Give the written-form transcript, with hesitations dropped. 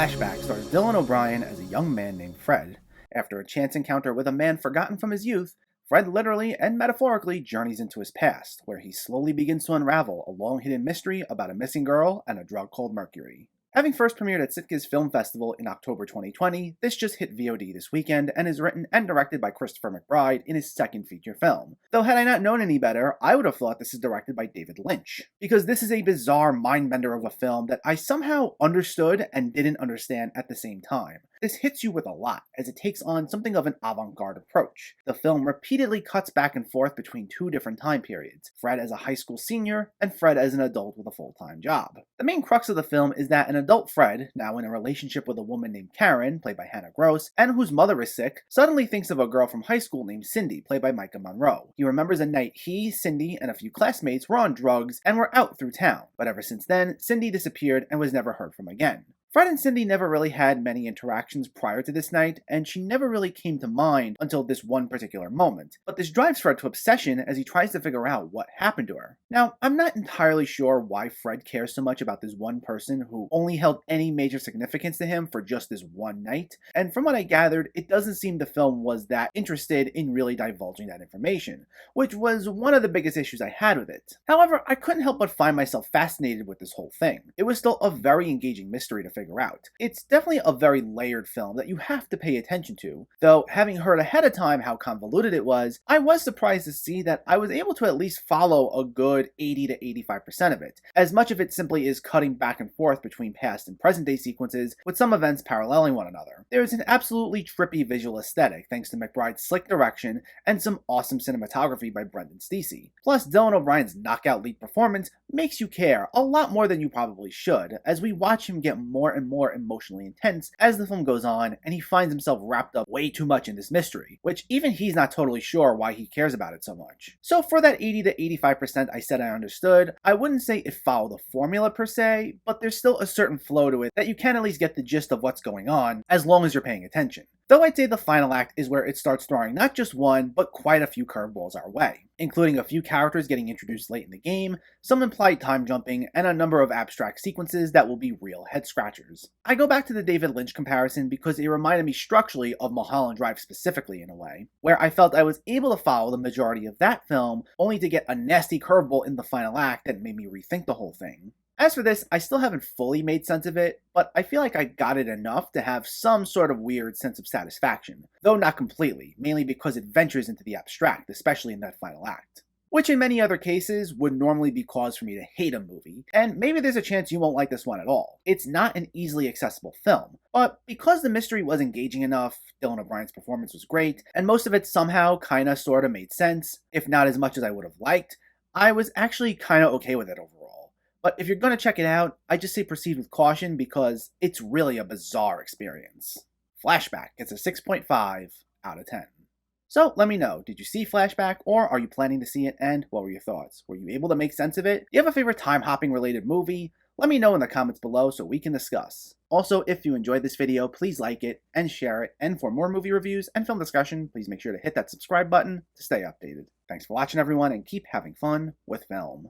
Flashback stars Dylan O'Brien as a young man named Fred. After a chance encounter with a man forgotten from his youth, Fred literally and metaphorically journeys into his past, where he slowly begins to unravel a long-hidden mystery about a missing girl and a drug called Mercury. Having first premiered at Sitges Film Festival in October 2020, this just hit VOD this weekend and is written and directed by Christopher McBride in his second feature film. Though had I not known any better, I would have thought this is directed by David Lynch, because this is a bizarre mind-bender of a film that I somehow understood and didn't understand at the same time. This hits you with a lot, as it takes on something of an avant-garde approach. The film repeatedly cuts back and forth between two different time periods, Fred as a high school senior and Fred as an adult with a full-time job. The main crux of the film is that an adult Fred, now in a relationship with a woman named Karen, played by Hannah Gross, and whose mother is sick, suddenly thinks of a girl from high school named Cindy, played by Maika Monroe. He remembers a night he, Cindy, and a few classmates were on drugs and were out through town, but ever since then, Cindy disappeared and was never heard from again. Fred and Cindy never really had many interactions prior to this night, and she never really came to mind until this one particular moment. But this drives Fred to obsession as he tries to figure out what happened to her. Now, I'm not entirely sure why Fred cares so much about this one person who only held any major significance to him for just this one night, and from what I gathered, it doesn't seem the film was that interested in really divulging that information, which was one of the biggest issues I had with it. However, I couldn't help but find myself fascinated with this whole thing. It was still a very engaging mystery to figure out. It's definitely a very layered film that you have to pay attention to, though having heard ahead of time how convoluted it was, I was surprised to see that I was able to at least follow a good 80 to 85% of it, as much of it simply is cutting back and forth between past and present day sequences, with some events paralleling one another. There is an absolutely trippy visual aesthetic thanks to McBride's slick direction and some awesome cinematography by Brendan Steacy. Plus, Dylan O'Brien's knockout leap performance makes you care a lot more than you probably should, as we watch him get more and more emotionally intense as the film goes on, and he finds himself wrapped up way too much in this mystery, which even he's not totally sure why he cares about it so much. So for that 80 to 85% I said I understood, I wouldn't say it followed a formula per se, but there's still a certain flow to it that you can at least get the gist of what's going on, as long as you're paying attention. Though I'd say the final act is where it starts throwing not just one, but quite a few curveballs our way, including a few characters getting introduced late in the game, some implied time jumping, and a number of abstract sequences that will be real head scratchers. I go back to the David Lynch comparison because it reminded me structurally of Mulholland Drive specifically in a way, where I felt I was able to follow the majority of that film, only to get a nasty curveball in the final act that made me rethink the whole thing. As for this, I still haven't fully made sense of it, but I feel like I got it enough to have some sort of weird sense of satisfaction, though not completely, mainly because it ventures into the abstract, especially in that final act. Which in many other cases would normally be cause for me to hate a movie, and maybe there's a chance you won't like this one at all. It's not an easily accessible film, but because the mystery was engaging enough, Dylan O'Brien's performance was great, and most of it somehow kinda sorta made sense, if not as much as I would have liked, I was actually kinda okay with it overall. But if you're going to check it out, I just say proceed with caution because it's really a bizarre experience. Flashback gets a 6.5 out of 10. So let me know, did you see Flashback or are you planning to see it, and what were your thoughts? Were you able to make sense of it? Do you have a favorite time-hopping related movie? Let me know in the comments below so we can discuss. Also, if you enjoyed this video, please like it and share it, and for more movie reviews and film discussion, please make sure to hit that subscribe button to stay updated. Thanks for watching everyone, and keep having fun with film.